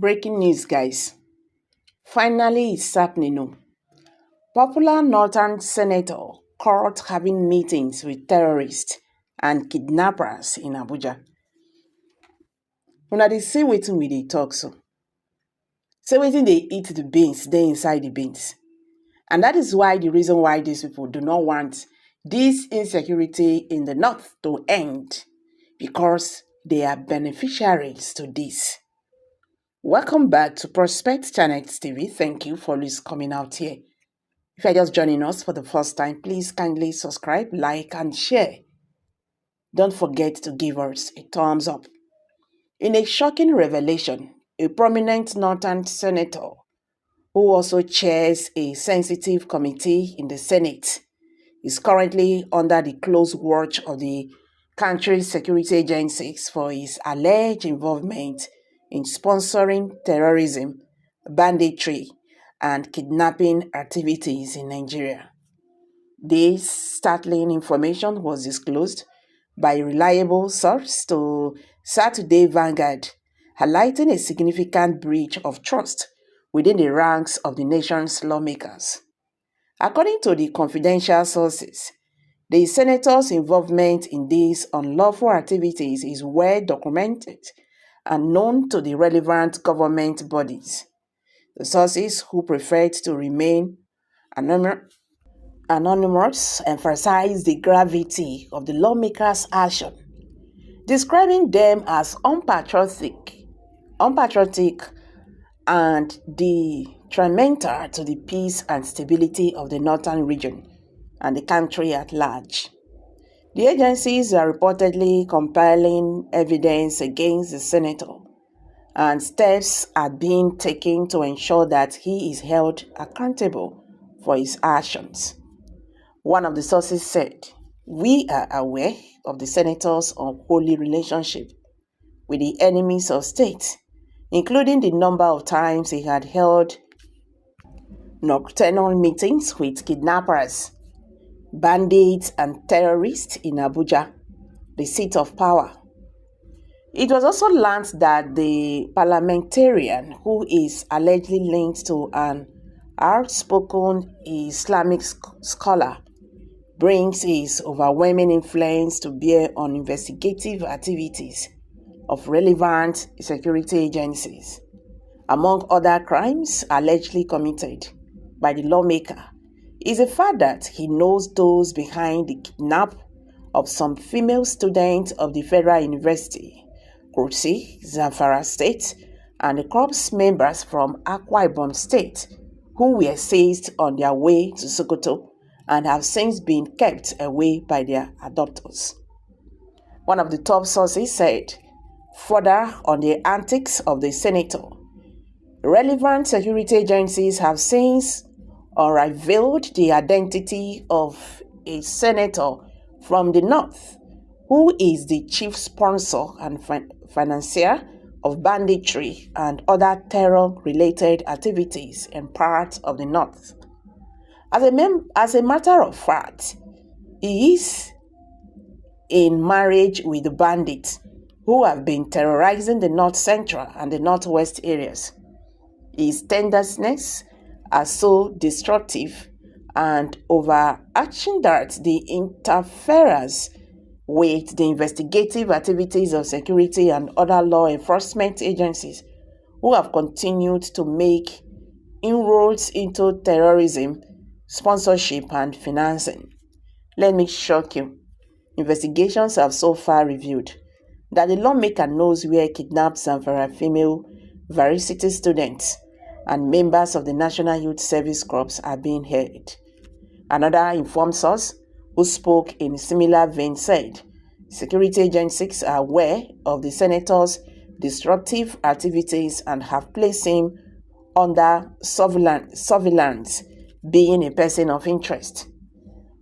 Breaking news, guys. Finally, it's happening now. Popular Northern Senator caught having meetings with terrorists and kidnappers in Abuja. Una dey see wetin we dey talk so. Say wetin dey eat the beans, dey inside the beans. And that is why the reason why these people do not want this insecurity in the north to end, because they are beneficiaries to this. Welcome back to Prospect Çãüght TV. Thank you for always coming out here. If you're just joining us for the first time, please kindly subscribe, like, and share. Don't forget to give us a thumbs up. In a shocking revelation, a prominent Northern senator who also chairs a sensitive committee in the Senate is currently under the close watch of the country's security agencies for his alleged involvement in sponsoring terrorism, banditry, and kidnapping activities in Nigeria. This startling information was disclosed by a reliable source to Saturday Vanguard, highlighting a significant breach of trust within the ranks of the nation's lawmakers. According to the confidential sources, the senator's involvement in these unlawful activities is well documented and known to the relevant government bodies. The sources, who preferred to remain anonymous, emphasize the gravity of the lawmakers' action, describing them as unpatriotic and detrimental to the peace and stability of the northern region and the country at large. The agencies are reportedly compiling evidence against the senator, and steps are being taken to ensure that he is held accountable for his actions. One of the sources said, "We are aware of the senator's unholy relationship with the enemies of state, including the number of times he had held nocturnal meetings with kidnappers, bandits, and terrorists in Abuja, the seat of power." It was also learned that the parliamentarian, who is allegedly linked to an outspoken Islamic scholar, brings his overwhelming influence to bear on investigative activities of relevant security agencies. Among other crimes allegedly committed by the lawmaker is the fact that he knows those behind the kidnap of some female students of the Federal University, Çãüght, Zamfara State, and the corps members from Akwa Ibom State who were seized on their way to Sokoto and have since been kept away by their abductors. One of the top sources said, further on the antics of the senator, relevant security agencies have since unveiled the identity of a senator from the north who is the chief sponsor and financier of banditry and other terror-related activities in parts of the north. As a matter of fact, he is in marriage with the bandits who have been terrorizing the north central and the northwest areas. His tendencies are so destructive and overarching that the interference with the investigative activities of security and other law enforcement agencies who have continued to make inroads into terrorism, sponsorship, and financing. Let me shock you. Investigations have so far revealed that the lawmaker knows where kidnapped Zamfara female varsity students and members of the National Youth Service Corps are being held. Another informed source, who spoke in a similar vein, said security agencies are aware of the senator's disruptive activities and have placed him under surveillance, being a person of interest.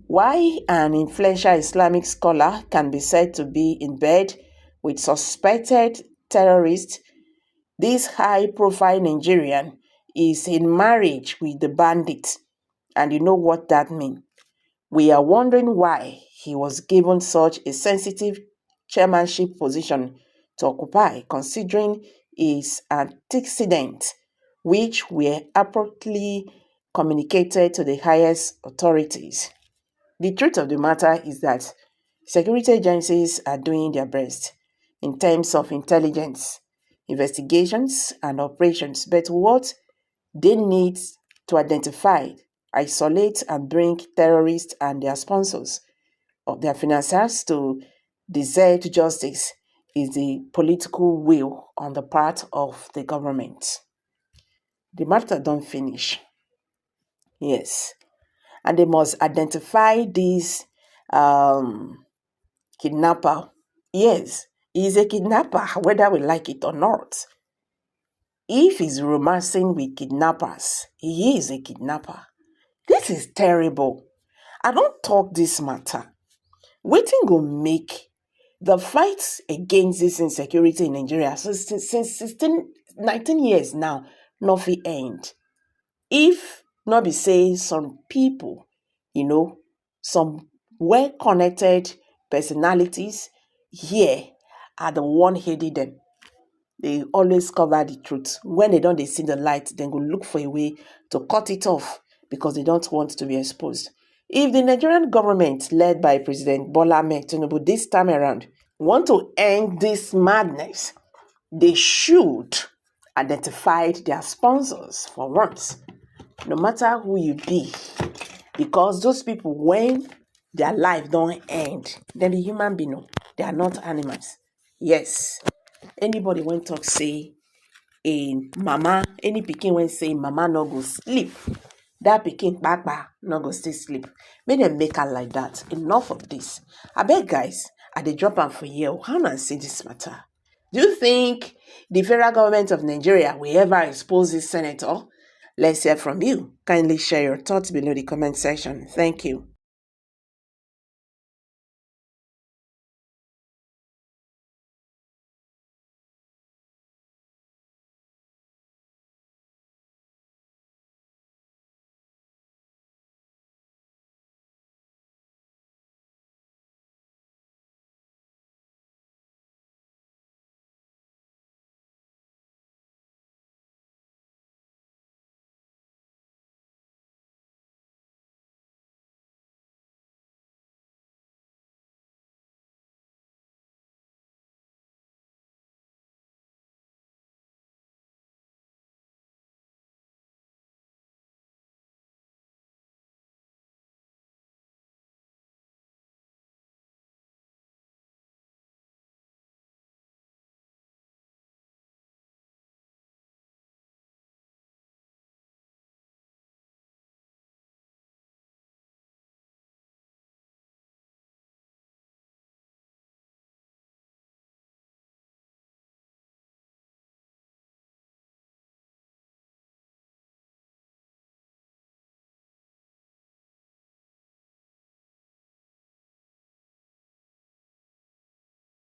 Why an influential Islamic scholar can be said to be in bed with suspected terrorists, this high-profile Nigerian is in marriage with the bandit, and you know what that means. We are wondering why he was given such a sensitive chairmanship position to occupy, considering is antecedent which were appropriately communicated to the highest authorities. The truth of the matter is that security agencies are doing their best in terms of intelligence, investigations, and operations, but what they need to identify, isolate, and bring terrorists and their sponsors or their financiers to deserve justice is the political will on the part of the government. The matter don't finish. Yes. And they must identify this kidnapper. Yes, he's a kidnapper, whether we like it or not. If he's romancing with kidnappers, he is a kidnapper. This is terrible. I don't talk this matter. Wetin go make the fight against this insecurity in Nigeria since 19 years now not fit end? If not be say some people, some well-connected personalities here are the one heading them. They always cover the truth. When they don't see the light, then go look for a way to cut it off because they don't want to be exposed. If the Nigerian government, led by President Bola Ahmed Tinubu this time around, want to end this madness, they should identify their sponsors for once, no matter who you be. Because those people, when their life don't end, then the human being, they are not animals. Yes. Anybody when talk say in mama, any pikin when say mama no go sleep, that pikin papa no go still sleep. Make them make her like that. Enough of this. I beg guys, I dey drop am for here. How na see this matter? Do you think the federal government of Nigeria will ever expose this senator? Let's hear from you. Kindly share your thoughts below the comment section. Thank you.